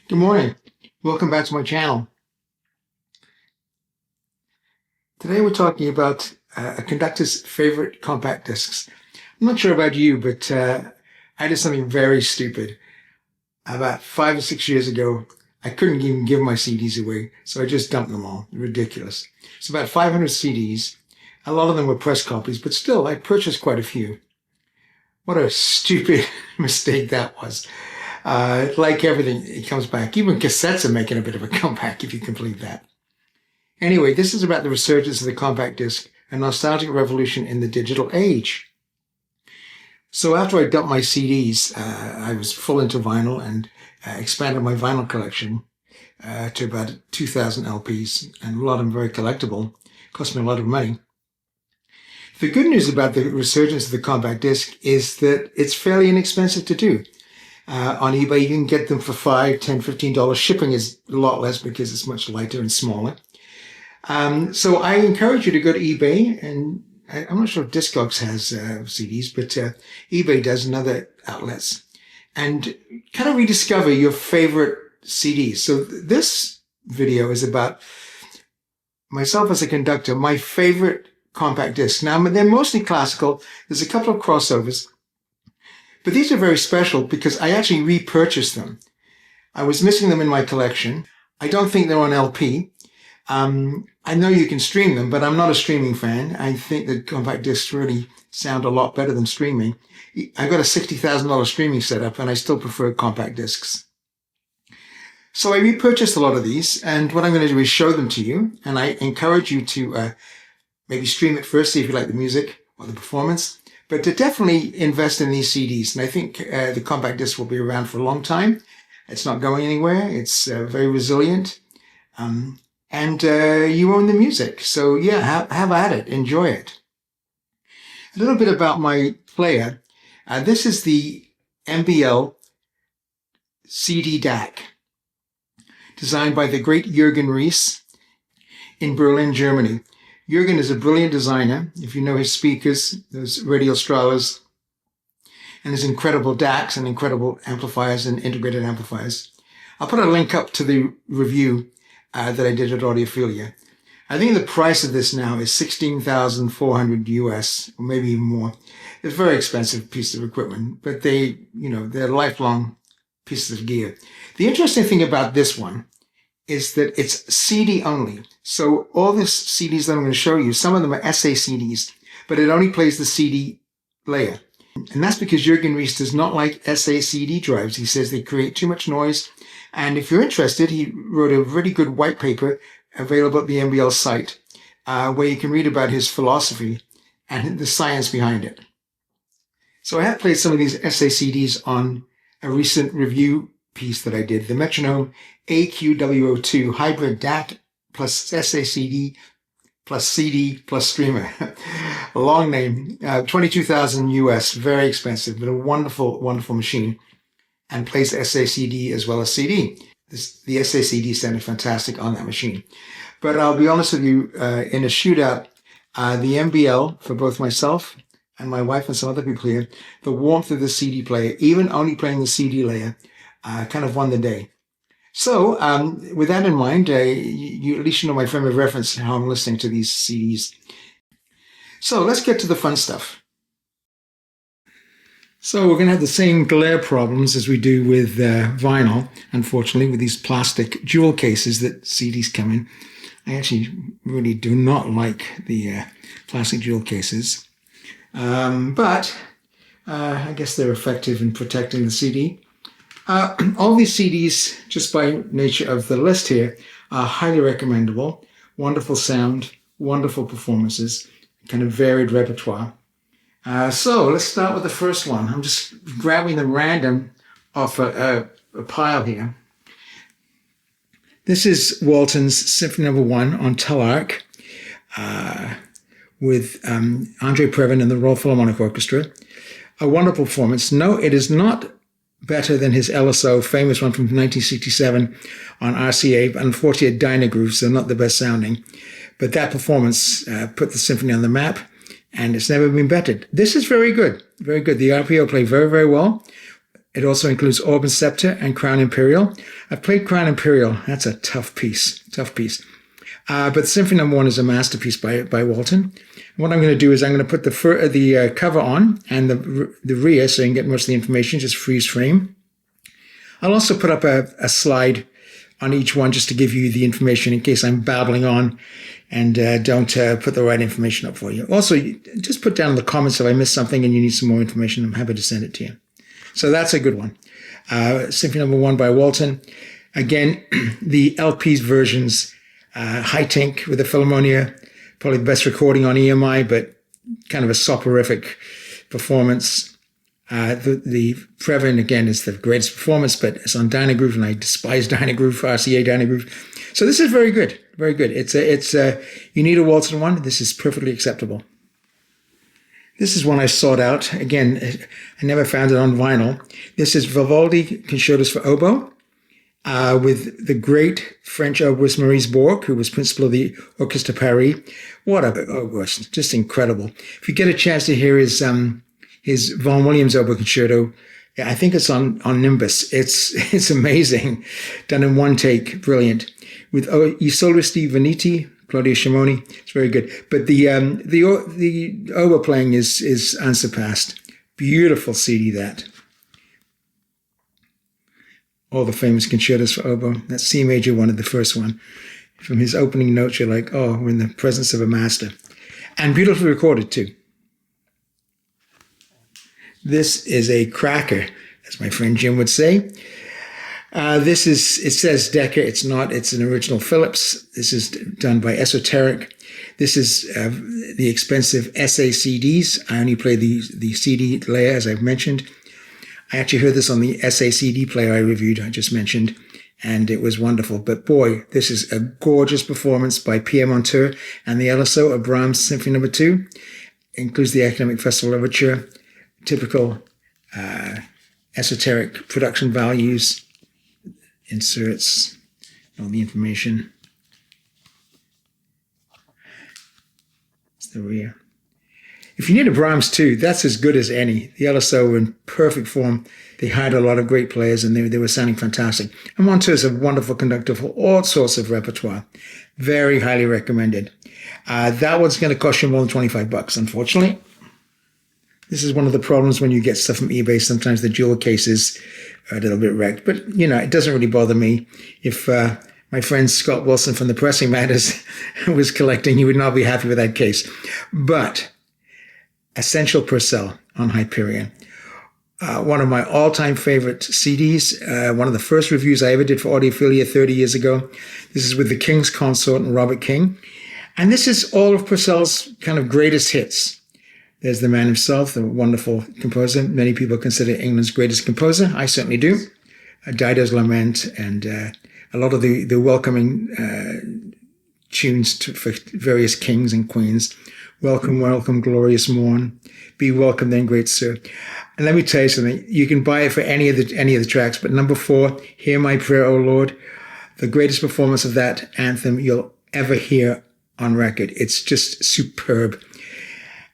Good morning. Welcome back to my channel. Today we're talking about a conductor's favorite compact discs. I'm not sure about you, but I did something very stupid. About 5 or 6 years ago, I couldn't even give my CDs away, so I just dumped them all. Ridiculous. It's about 500 CDs. A lot of them were press copies, but still, I purchased quite a few. What a stupid mistake that was. Like everything, it comes back. Even cassettes are making a bit of a comeback, if you can believe that. Anyway, this is about the resurgence of the compact disc, a nostalgic revolution in the digital age. So after I dumped my CDs, I was full into vinyl and expanded my vinyl collection to about 2,000 LPs, and a lot of them very collectible. Cost me a lot of money. The good news about the resurgence of the compact disc is that it's fairly inexpensive to do. On eBay, you can get them for $5, $10, $15. Shipping is a lot less because it's much lighter and smaller. So I encourage you to go to eBay, and I'm not sure if Discogs has CDs, but eBay does, and other outlets, and kind of rediscover your favorite CDs. So this video is about myself as a conductor, my favorite compact discs. Now, they're mostly classical. There's a couple of crossovers. But these are very special because I actually repurchased them. I was missing them in my collection. I don't think they're on LP. I know you can stream them, but I'm not a streaming fan. I think that compact discs really sound a lot better than streaming. I've got a $60,000 streaming setup, and I still prefer compact discs. So I repurchased a lot of these, and what I'm going to do is show them to you, and I encourage you to maybe stream it first, see if you like the music or the performance. But to definitely invest in these CDs. And I think the compact disc will be around for a long time. It's not going anywhere. It's very resilient. And you own the music. So yeah, have at it. Enjoy it. A little bit about my player. This is the MBL CD DAC, designed by the great Jürgen Ries in Berlin, Germany. Jürgen is a brilliant designer. If you know his speakers, those radial Stralas, and his incredible DACs and incredible amplifiers and integrated amplifiers. I'll put a link up to the review that I did at Audiophilia. I think the price of this now is $16,400 US, or maybe even more. It's a very expensive piece of equipment, but they're lifelong pieces of gear. The interesting thing about this one is that it's CD only. So all the CDs that I'm going to show you, some of them are SA CDs, but it only plays the CD layer. And that's because Jürgen Ries does not like SA CD drives. He says they create too much noise. And if you're interested, he wrote a really good white paper available at the MBL site, where you can read about his philosophy and the science behind it. So I have played some of these SA CDs on a recent review piece that I did, the Metronome AQWO2 hybrid DAC plus SACD plus CD plus streamer. A long name, 22,000 US, very expensive, but a wonderful, wonderful machine, and plays SACD as well as CD. The SACD sounded fantastic on that machine. But I'll be honest with you, in a shootout, the MBL, for both myself and my wife and some other people here, the warmth of the CD player, even only playing the CD layer, kind of won the day. So with that in mind, you at least know my frame of reference, how I'm listening to these CDs. So let's get to the fun stuff. So we're going to have the same glare problems as we do with vinyl, unfortunately, with these plastic jewel cases that CDs come in. I actually really do not like the plastic jewel cases. But I guess they're effective in protecting the CD. All these CDs, just by nature of the list here, are highly recommendable. Wonderful sound, wonderful performances, kind of varied repertoire. So let's start with the first one. I'm just grabbing them random off a pile here. This is Walton's Symphony No. 1 on Telarc with Andre Previn and the Royal Philharmonic Orchestra. A wonderful performance. No, it is not better than his LSO, famous one from 1967 on RCA. Unfortunately, Dynagroove, so not the best sounding. But that performance put the symphony on the map, and it's never been bettered. This is very good, very good. The RPO play very, very well. It also includes Orb and Scepter and Crown Imperial. I've played Crown Imperial. That's a tough piece. But Symphony No. 1 is a masterpiece by Walton. What I'm going to do is I'm going to put the cover on and the rear so you can get most of the information, just freeze frame. I'll also put up a slide on each one just to give you the information in case I'm babbling on and don't put the right information up for you. Also, just put down in the comments if I missed something and you need some more information. I'm happy to send it to you. So that's a good one. Symphony No. 1 by Walton. Again, the LP's versions, high tink with the Philharmonia, probably the best recording on EMI, but kind of a soporific performance. The Previn, again, is the greatest performance, but it's on Dynagroove, and I despise Dynagroove, RCA Dynagroove. So this is very good, very good. You need a Walton one. This is perfectly acceptable. This is one I sought out. Again, I never found it on vinyl. This is Vivaldi Concertos for Oboe, with the great French oboist Maurice Bourque, who was principal of the Orchestre Paris. What a oboist, just incredible. If you get a chance to hear his Vaughan Williams oboe concerto, I think it's on Nimbus. It's amazing, done in one take, brilliant. With I Solesti Veneti, Claudio Scimoni, it's very good. But the oboe playing is unsurpassed. Beautiful CD, that. All the famous concertos for oboe. That C major one of the first one. From his opening notes, you're like, oh, we're in the presence of a master. And beautifully recorded, too. This is a cracker, as my friend Jim would say. It says Decca. It's not. It's an original Philips. This is done by Esoteric. This is the expensive SACDs. I only play the CD layer, as I've mentioned. I actually heard this on the SACD player I reviewed, I just mentioned, and it was wonderful. But boy, this is a gorgeous performance by Pierre Monteur and the LSO of Brahms Symphony No. 2. It includes the Academic Festival Overture, typical Esoteric production values, inserts, all the information. It's the rear. If you need a Brahms too, that's as good as any. The LSO were in perfect form. They hired a lot of great players and they were sounding fantastic. And Monteur is a wonderful conductor for all sorts of repertoire. Very highly recommended. That one's going to cost you more than $25, unfortunately. This is one of the problems when you get stuff from eBay. Sometimes the jewel cases are a little bit wrecked. But, it doesn't really bother me. If my friend Scott Wilson from the Pressing Matters was collecting, he would not be happy with that case. But Essential Purcell on Hyperion. One of my all-time favorite CDs. One of the first reviews I ever did for Audiophilia 30 years ago. This is with the King's Consort and Robert King. And this is all of Purcell's kind of greatest hits. There's the man himself, the wonderful composer. Many people consider England's greatest composer. I certainly do. Dido's Lament and a lot of the welcoming tunes for various kings and queens. Welcome, welcome, glorious morn. Be welcome then, great sir. And let me tell you something. You can buy it for any of the tracks, but number 4, Hear My Prayer, O Lord, the greatest performance of that anthem you'll ever hear on record. It's just superb.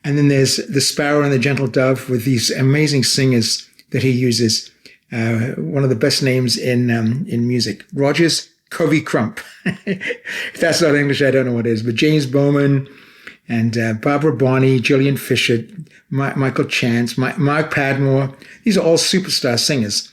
And then there's The Sparrow and the Gentle Dove with these amazing singers that he uses. One of the best names in music. Rogers Covey Crump. If that's not English, I don't know what it is. But James Bowman and Barbara Bonney, Gillian Fisher, Michael Chance, Mark Padmore. These are all superstar singers.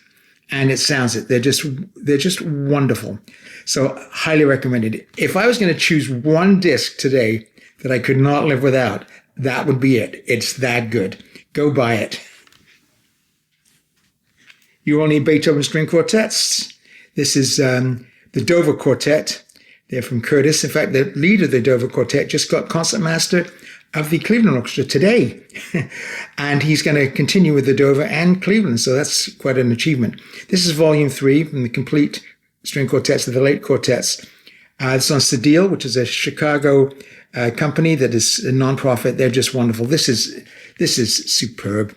And it sounds it. They're just wonderful. So highly recommended. If I was going to choose one disc today that I could not live without, that would be it. It's that good. Go buy it. You all need Beethoven string quartets. This is the Dova Quartet. They're from Kodas. In fact, the leader of the Dova Quartet just got concertmaster of the Cleveland Orchestra today. And he's going to continue with the Dova and Cleveland. So that's quite an achievement. This is volume 3 from the complete string quartets of the late quartets. It's on Cedille, which is a Chicago company that is a non-profit. They're just wonderful. This is superb.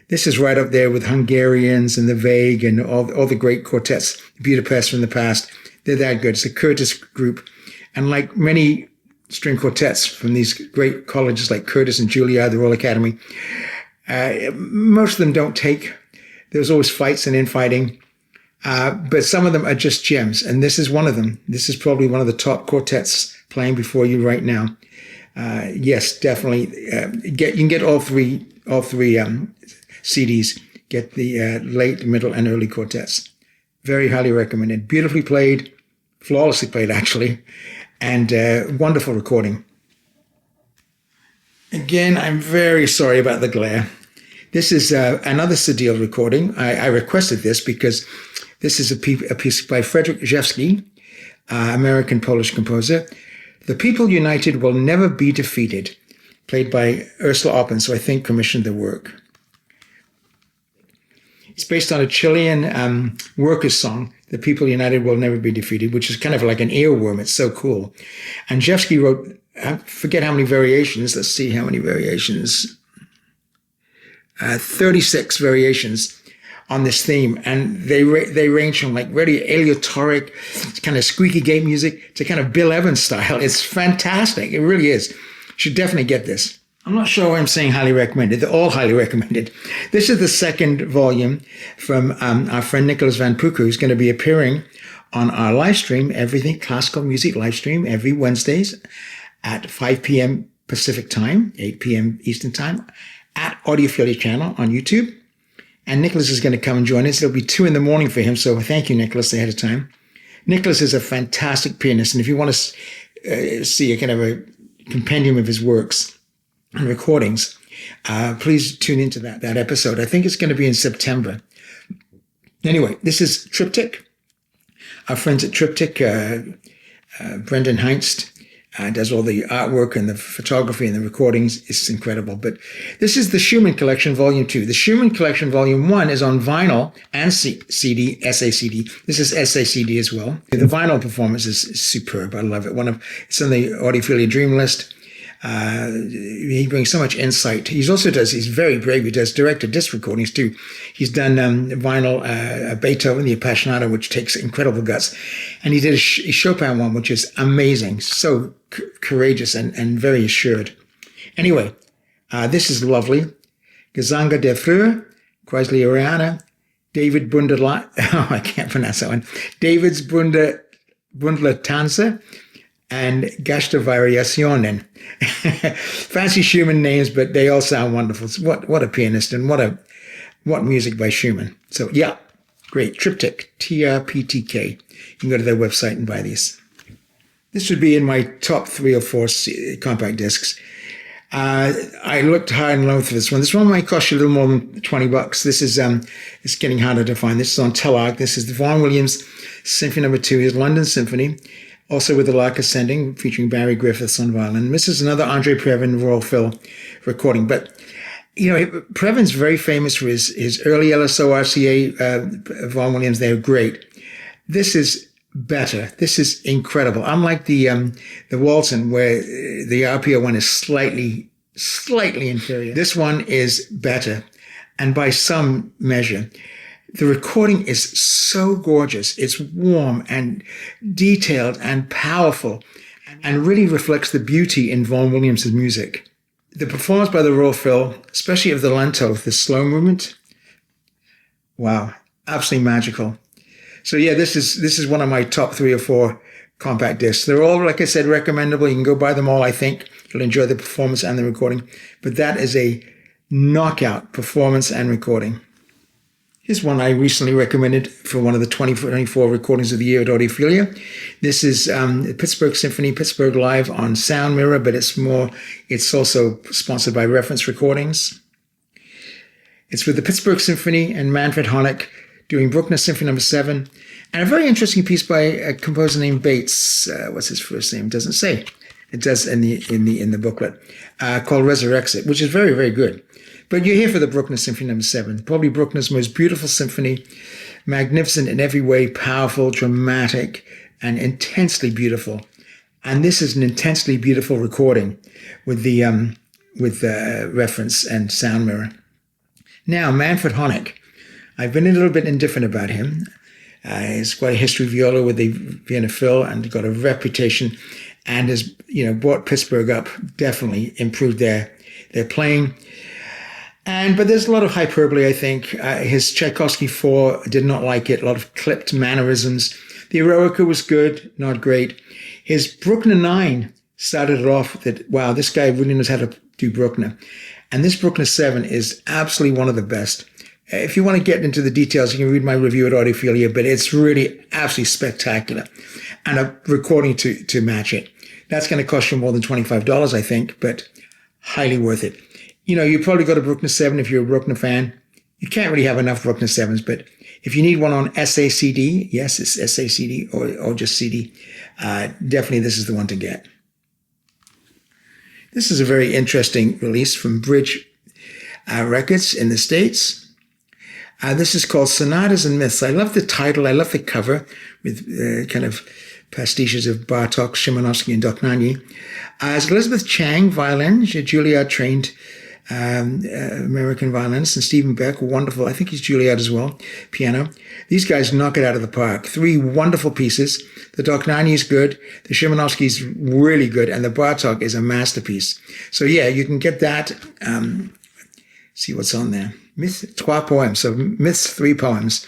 This is right up there with Hungarians and the Vague and all the great quartets, Budapest from the past. They're that good. It's a Curtis group. And like many string quartets from these great colleges like Curtis and Juilliard, the Royal Academy, most of them don't take There's always fights and infighting. But some of them are just gems. And this is one of them. This is probably one of the top quartets playing before you right now. Yes, definitely. You can get all three CDs. Get the late, middle, and early quartets. Very highly recommended. Beautifully played, flawlessly played actually, and wonderful recording. Again, I'm very sorry about the glare. This is another Cedille recording. I requested this because this is a piece by Frederick Rzewski, American-Polish composer. The People United Will Never Be Defeated, played by Ursula Oppen, so I think commissioned the work. It's based on a Chilean workers' song, The People United Will Never Be Defeated, which is kind of like an earworm. It's so cool. And Rzewski wrote, I forget how many variations. Let's see how many variations. 36 variations on this theme. And they range from like really aleatoric, kind of squeaky gate music to kind of Bill Evans style. It's fantastic. It really is. You should definitely get this. I'm not sure why I'm saying highly recommended. They're all highly recommended. This is the second volume from our friend Nicholas Van Pucke, who's going to be appearing on our live stream, Everything Classical Music live stream, every Wednesdays at 5 p.m. Pacific time, 8 p.m. Eastern time, at Audiophilia channel on YouTube. And Nicholas is going to come and join us. It'll be 2 a.m. for him, so thank you, Nicholas, ahead of time. Nicholas is a fantastic pianist, and if you want to see a kind of a compendium of his works and recordings, please tune into that episode. I think it's going to be in September. Anyway, this is Triptych. Our friends at Triptych, Brendan Heinst, does all the artwork and the photography and the recordings. It's incredible. But this is the Schumann Collection Volume 2. The Schumann Collection Volume 1 is on vinyl and CD, SACD. This is SACD as well. The vinyl performance is superb. I love it. It's on the Audiophilia Dream List. He brings so much insight. He's very brave. He does direct-to-disc recordings too. He's done vinyl Beethoven, the Appassionata, which takes incredible guts. And he did a Chopin one, which is amazing. So courageous and very assured. Anyway, this is lovely. Gesanga der Frühe, Kreisleriana, David Bundler, I can't pronounce that one. David's Bundler Tanze, and Gastovariationen. Fancy Schumann names, but they all sound wonderful. What a pianist, and what music by Schumann. So yeah, great. Triptych, TRPTK. You can go to their website and buy these. This would be in my top 3 or 4 compact discs. I looked high and low for this one. This one might cost you a little more than $20. This is it's getting harder to find. This is on Telarc. This is the Vaughan Williams Symphony No. 2, his London Symphony. Also with the Lark Ascending, featuring Barry Griffiths on violin. This is another Andre Previn Royal Phil recording. But, you know, Previn's very famous for his early LSO RCA Vaughan Williams. They're great. This is better. This is incredible. Unlike the Walton, where the RPO one is slightly inferior. This one is better. And by some measure, the recording is so gorgeous. It's warm and detailed and powerful and really reflects the beauty in Vaughan Williams' music. The performance by the Royal Phil, especially of the Lento, the slow movement, wow, absolutely magical. So yeah, this is one of my top 3 or 4 compact discs. They're all, like I said, recommendable. You can go buy them all, I think. You'll enjoy the performance and the recording. But that is a knockout performance and recording. Here's one I recently recommended for one of the 2024 recordings of the year at Audiophilia. This is Pittsburgh Symphony, Pittsburgh Live on Sound Mirror, but it's also sponsored by Reference Recordings. It's with the Pittsburgh Symphony and Manfred Honeck doing Brookner Symphony No. 7, and a very interesting piece by a composer named Bates. What's his first name? It doesn't say. It does in the booklet, called Resurrexit, which is very, very good. But you're here for the Brookner Symphony No. 7, probably Bruckner's most beautiful symphony, magnificent in every way, powerful, dramatic, and intensely beautiful. And this is an intensely beautiful recording with the reference and sound mirror. Now, Manfred Honeck. I've been a little bit indifferent about him. He's quite a history viola with the Vienna Phil and got a reputation, and has brought Pittsburgh up, definitely improved their playing. But there's a lot of hyperbole, I think. His Tchaikovsky 4 did not like it. A lot of clipped mannerisms. The Eroica was good, not great. His Brookner 9 started it off that, wow, this guy really knows how to do Brookner. And this Brookner 7 is absolutely one of the best. If you want to get into the details, you can read my review at Audiophilia, but it's really absolutely spectacular. And a recording to match it. That's going to cost you more than $25, I think, but highly worth it. You know, you probably got a Brookner 7 if you're a Brookner fan. You can't really have enough Brookner 7s, but if you need one on SACD, yes, it's SACD or just CD, definitely this is the one to get. This is a very interesting release from Bridge Records in the States. This is called Sonatas and Myths. I love the title. I love the cover with kind of pastiches of Bartok, Szymanowski, and Dochnani. As Elizabeth Chang, violin, Juilliard-trained American violinist, and Stephen Beck, wonderful. I think he's Juilliard as well, piano. These guys knock it out of the park. 3 wonderful pieces. The Dochnani is good. The Szymanowski is really good. And the Bartok is a masterpiece. So yeah, you can get that. See what's on there. Myths, 3 poems. So Myths, 3 poems.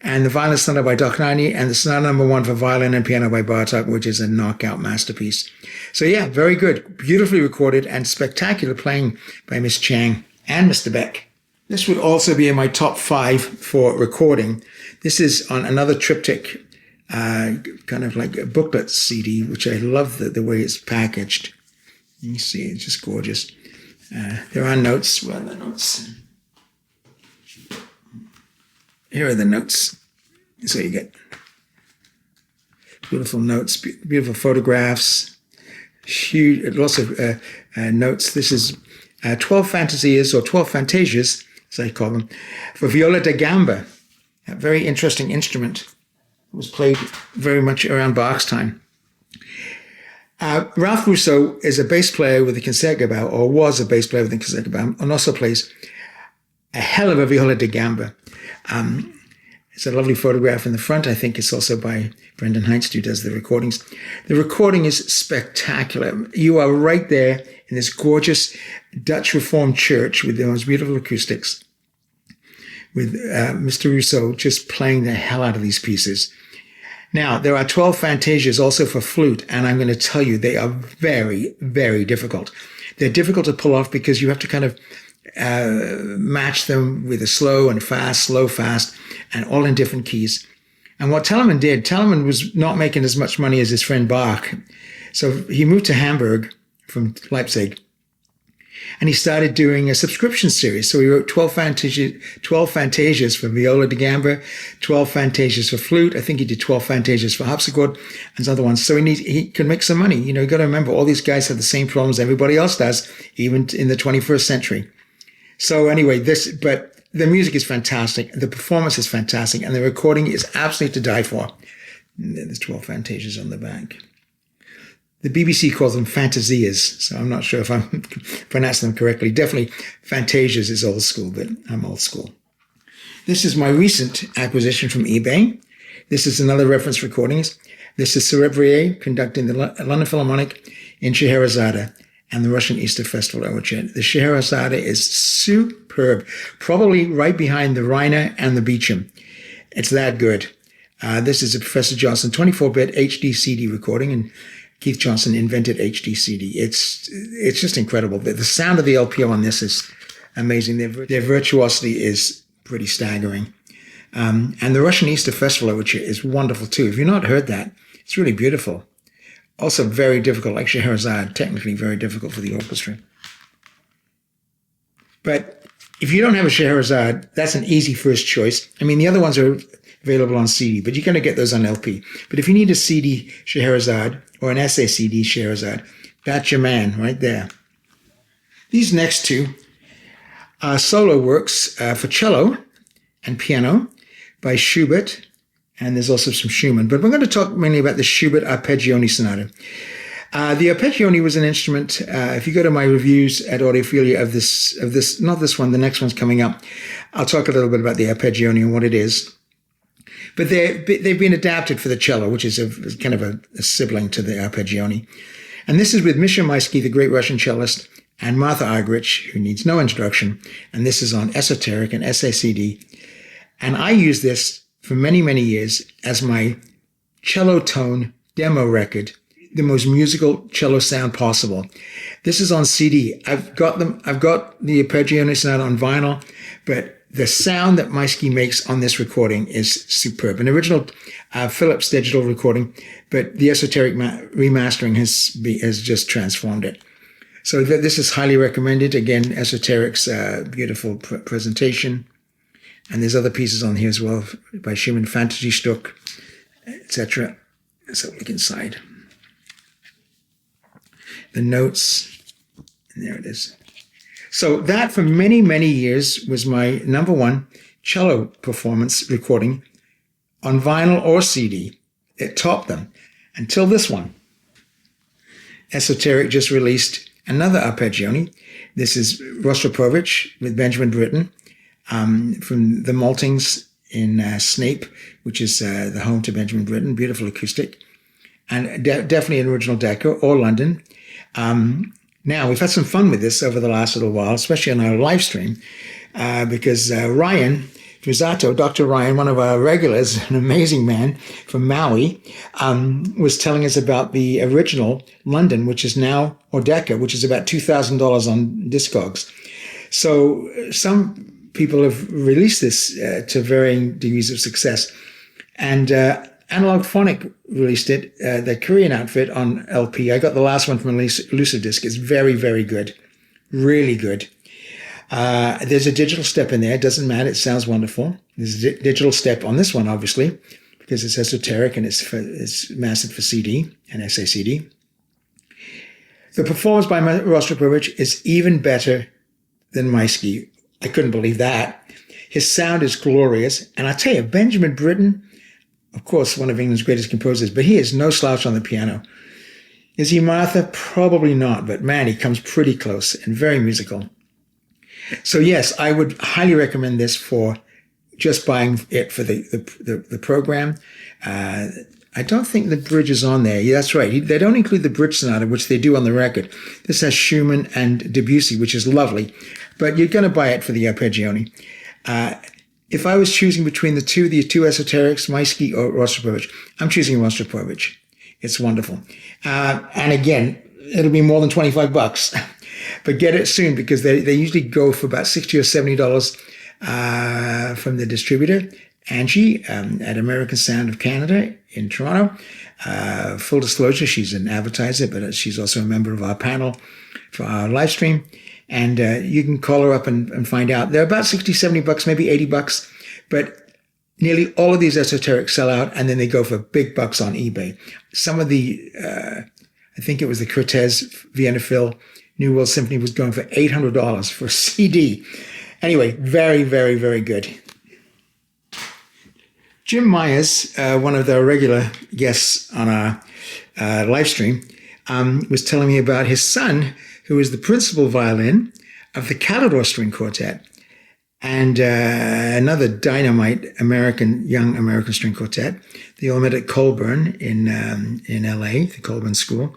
And the Violin Sonata by Dochnani, and the Sonata No. 1 for violin and piano by Bartok, which is a knockout masterpiece. So yeah, very good. Beautifully recorded and spectacular playing by Miss Chang and Mr. Beck. This would also be in my top 5 for recording. This is on another triptych, kind of like a booklet CD, which I love the way it's packaged. You see, it's just gorgeous. There are notes. Where are the notes? Here are the notes. So you get beautiful notes, beautiful photographs, huge, lots of notes. This is 12 Fantasies, or 12 Fantasias, as I call them, for viola da gamba. A very interesting instrument. It was played very much around Bach's time. Ralph Rousseau is a bass player with the Concertgebouw, or was a bass player with the Concertgebouw, and also plays a hell of a viola da gamba. It's a lovely photograph in the front. I think it's also by Brendan Heinz, who does the recordings. The recording is spectacular. You are right there in this gorgeous Dutch Reformed church with the most beautiful acoustics, with Mr. Rousseau just playing the hell out of these pieces. Now, there are 12 Fantasias also for flute, and I'm going to tell you they are very, very difficult. They're difficult to pull off because you have to kind of match them with a slow and fast, slow, fast, and all in different keys. And what Telemann did, Telemann was not making as much money as his friend Bach. So he moved to Hamburg from Leipzig, and he started doing a subscription series. So he wrote 12 Fantasias for viola da gamba, 12 Fantasias for flute. I think he did 12 Fantasias for harpsichord and other ones. So he could make some money. You know, you got to remember, all these guys have the same problems everybody else does, even in the 21st century. So anyway, but the music is fantastic, the performance is fantastic, and the recording is absolutely to die for. There's 12 Fantasias on the back. The BBC calls them Fantasias, so I'm not sure if I'm pronouncing them correctly. Definitely Fantasias is old school, but I'm old school. This is my recent acquisition from eBay. This is another reference recordings. This is Serebrier conducting the London Philharmonic in Scheherazade and the Russian Easter Festival Overture. The Scheherazade is superb, probably right behind the Reiner and the Beecham. It's that good. This is a Professor Johnson 24-bit HD CD recording, and Keith Johnson invented HD CD. It's just incredible. The sound of the LPO on this is amazing. Their virtuosity is pretty staggering. And the Russian Easter Festival Overture is wonderful too. If you've not heard that, it's really beautiful. Also very difficult, like Scheherazade, technically very difficult for the orchestra. But if you don't have a Scheherazade, that's an easy first choice. I mean, the other ones are available on CD, but you're going to get those on LP. But if you need a CD Scheherazade or an SACD Scheherazade, that's your man right there. These next two are solo works for cello and piano by Schubert, and there's also some Schumann. But we're going to talk mainly about the Schubert Arpeggione Sonata. The Arpeggione was an instrument, if you go to my reviews at Audiophilia of this, not this one, the next one's coming up, I'll talk a little bit about the Arpeggione and what it is. But they've been adapted for the cello, which is kind of a sibling to the Arpeggione. And this is with Misha Maisky, the great Russian cellist, and Martha Argerich, who needs no introduction. And this is on Esoteric and SACD. And I use this for many, many years as my cello tone demo record, the most musical cello sound possible. This is on CD. I've got the Arpeggione Sonata on vinyl, but the sound that Maisky makes on this recording is superb. An original Philips digital recording, but the Esoteric remastering has just transformed it. So this is highly recommended. Again, Esoteric's beautiful presentation. And there's other pieces on here as well by Schumann, Fantasy Stück, etc. So look inside. The notes, and there it is. So that for many, many years was my number one cello performance recording on vinyl or CD. It topped them until this one. Esoteric just released another Arpeggione. This is Rosovich with Benjamin Britten from the Maltings in Snape, which is the home to Benjamin Britten. Beautiful acoustic. And definitely an original Decca or London. Now, we've had some fun with this over the last little while, especially on our live stream, because Ryan Risato, Dr. Ryan, one of our regulars, an amazing man from Maui, was telling us about the original London, which is now, or Decca, which is about $2,000 on Discogs. So some people have released this to varying degrees of success. And Analog Phonic released it, the Korean outfit, on LP. I got the last one from Lucidisc. It's very, very good. Really good. There's a digital step in there. It doesn't matter. It sounds wonderful. There's a digital step on this one, obviously, because it's esoteric and it's mastered for CD and SACD. The performance by Rostropovich is even better than Maisky. I couldn't believe that. His sound is glorious. And I tell you, Benjamin Britten, of course, one of England's greatest composers, but he is no slouch on the piano. Is he Martha? Probably not, but man, he comes pretty close and very musical. So yes, I would highly recommend this for just buying it for the program. I don't think the bridge is on there. Yeah, that's right. They don't include the bridge sonata, which they do on the record. This has Schumann and Debussy, which is lovely, but you're going to buy it for the Arpeggione. If I was choosing between the two esoterics, Maisky or Rostropovich, I'm choosing Rostropovich. It's wonderful. And again, it'll be more than $25. But get it soon, because they usually go for about $60 or $70 from the distributor, Angie, at American Sound of Canada in Toronto. Full disclosure, she's an advertiser, but she's also a member of our panel for our live stream. And you can call her up and find out. They're about $60, $70, maybe $80. But nearly all of these esoterics sell out, and then they go for big bucks on eBay. Some of the, I think it was the Cortez Vienna Phil New World Symphony was going for $800 for a CD. Anyway, very, very, very good. Jim Myers, one of the regular guests on our live stream, was telling me about his son, who is the principal violin of the Calidor String Quartet, and another dynamite young American string quartet. They all met at Colburn in LA, the Colburn School.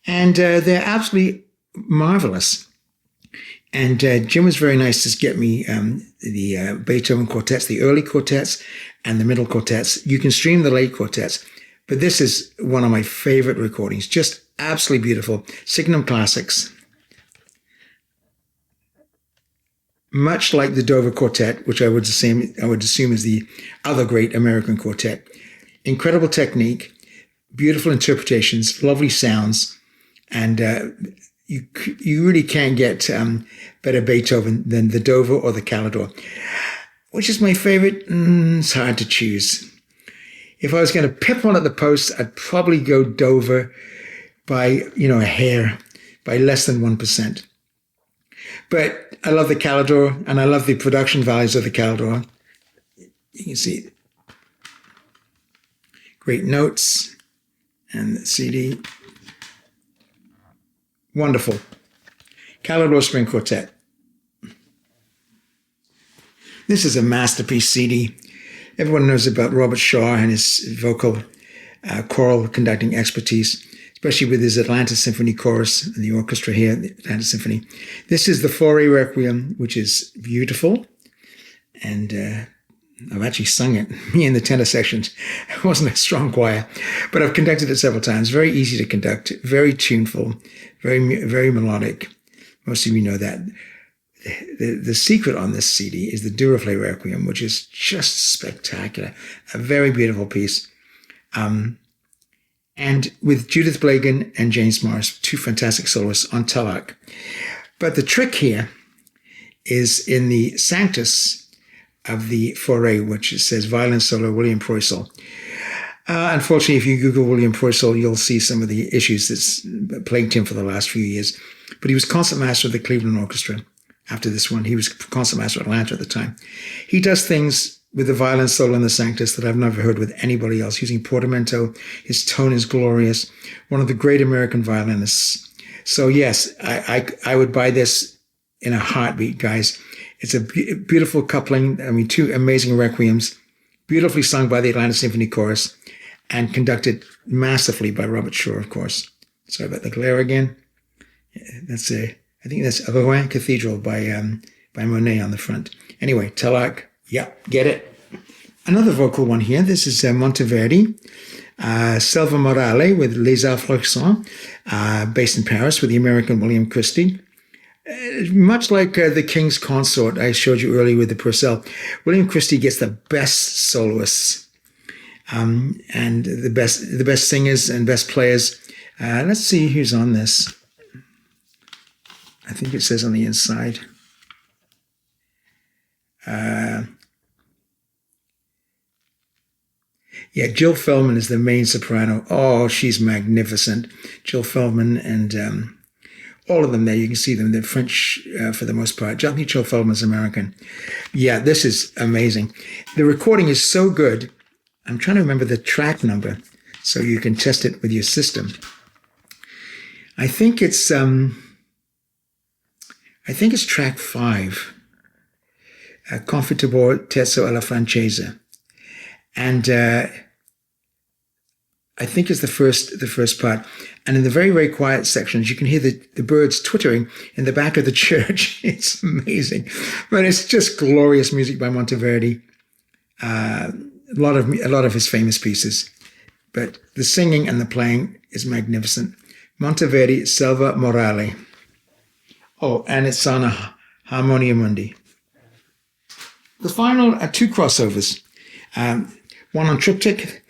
And they're absolutely marvelous. And Jim was very nice to get me the Beethoven quartets, the early quartets and the middle quartets. You can stream the late quartets, but this is one of my favorite recordings. Just absolutely beautiful. Signum Classics. Much like the Dova Quartet, which I would assume is the other great American quartet. Incredible technique, beautiful interpretations, lovely sounds, and you really can't get better Beethoven than the Dova or the Calidor. Which is my favorite? It's hard to choose. If I was going to pick one at the post, I'd probably go Dova by, a hair, by less than 1%. But I love the Calidor, and I love the production values of the Calidor. You can see great notes and the CD. Wonderful. Calidor String Quartet. This is a masterpiece CD. Everyone knows about Robert Shaw and his vocal choral conducting expertise. It's especially with his Atlanta Symphony chorus and the orchestra here, the Atlanta Symphony. This is the Fauré Requiem, which is beautiful. And I've actually sung it, me in the tenor sections. It wasn't a strong choir, but I've conducted it several times. Very easy to conduct, very tuneful, very melodic. Most of you know that. The secret on this CD is the Duraflé Requiem, which is just spectacular. A very beautiful piece. And with Judith Blagan and James Morris, two fantastic soloists on Telak. But the trick here is in the Sanctus of the Fauré, which says violin solo William Purcell. Unfortunately, if you Google William Purcell, you'll see some of the issues that's plagued him for the last few years. But he was concertmaster of the Cleveland Orchestra. After this one, he was concertmaster at Atlanta at the time. He does things with the violin solo in the Sanctus that I've never heard with anybody else, using portamento. His tone is glorious. One of the great American violinists. So yes, I would buy this in a heartbeat, guys. It's a beautiful coupling. I mean, two amazing requiems, beautifully sung by the Atlanta Symphony Chorus and conducted massively by Robert Shaw, of course. Sorry about the glare again. I think that's Rouen Cathedral by Monet on the front. Anyway, Telak, yeah, get it. Another vocal one here. This is Monteverdi, Selva Morale with Les Arts Florissants, based in Paris with the American William Christie. Much like the King's Consort I showed you earlier with the Purcell, William Christie gets the best soloists and the best singers and best players. Let's see who's on this. I think it says on the inside. Yeah, Jill Feldman is the main soprano. Oh, she's magnificent. Jill Feldman and all of them there. You can see them. They're French for the most part. I think Jill Feldman's American. Yeah, this is amazing. The recording is so good. I'm trying to remember the track number so you can test it with your system. I think it's track 5, Confitable Terzo alla Francese. And I think it's the first part. And in the very, very quiet sections, you can hear the birds twittering in the back of the church. It's amazing. But it's just glorious music by Monteverdi. A lot of his famous pieces. But the singing and the playing is magnificent. Monteverdi, Selva Morale. Oh, and it's on a Harmonia Mundi. The final are two crossovers. One on triptych,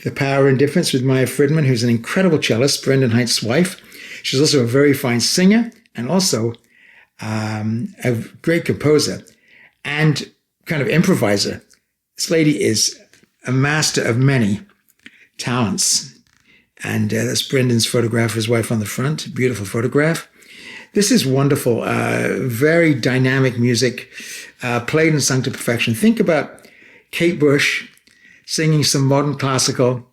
The Power Indifference with Maya Friedman, who's an incredible cellist, Brendan Height's wife. She's also a very fine singer and also a great composer and kind of improviser. This lady is a master of many talents. And that's Brendan's photograph of his wife on the front. Beautiful photograph. This is wonderful, very dynamic music, played and sung to perfection. Think about Kate Bush singing some modern classical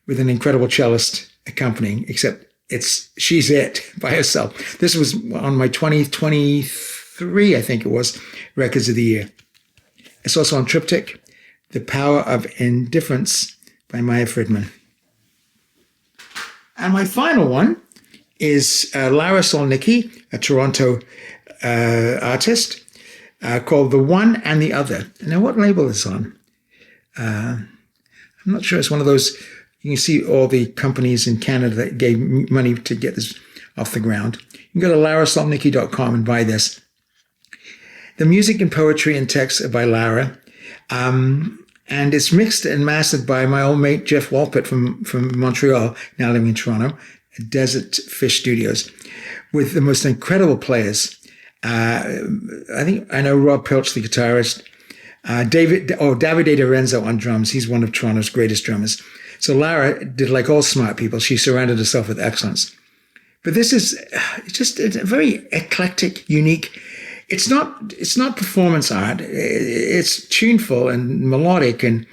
with an incredible cellist accompanying, except she's it by herself. This was on my 2023, I think it was, Records of the Year. It's also on triptych, The Power of Indifference by Maya Friedman. And my final one is Lara Solnicki, a Toronto artist, called The One and the Other. Now, what label is on? I'm not sure. It's one of those, you can see all the companies in Canada that gave money to get this off the ground. You can go to larasolnicki.com and buy this. The music and poetry and text are by Lara. And it's mixed and mastered by my old mate, Jeff Walpett from Montreal, now living in Toronto. Desert Fish Studios, with the most incredible players. I know Rob Pilch, the guitarist, Davide Lorenzo on drums. He's one of Toronto's greatest drummers. So Lara did like all smart people. She surrounded herself with excellence. But this is just a very eclectic, unique. It's not performance art. It's tuneful and melodic, and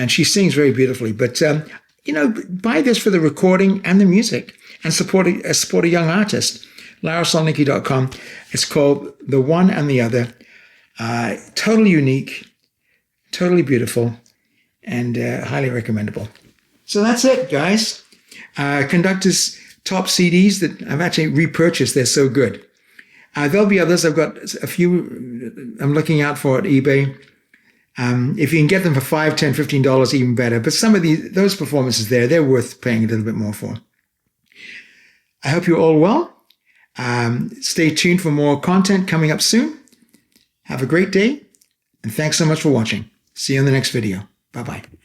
she sings very beautifully. But buy this for the recording and the music, and support a young artist. larasolnicki.com. It's called The One and the Other. Totally unique, totally beautiful, and highly recommendable. So that's it, guys. Conductor's top CDs that I've actually repurchased. They're so good. There'll be others. I've got a few I'm looking out for at eBay. If you can get them for $5, $10, $15, even better. But some of those performances there, they're worth paying a little bit more for. I hope you're all well. Stay tuned for more content coming up soon. Have a great day, and thanks so much for watching. See you in the next video. Bye-bye.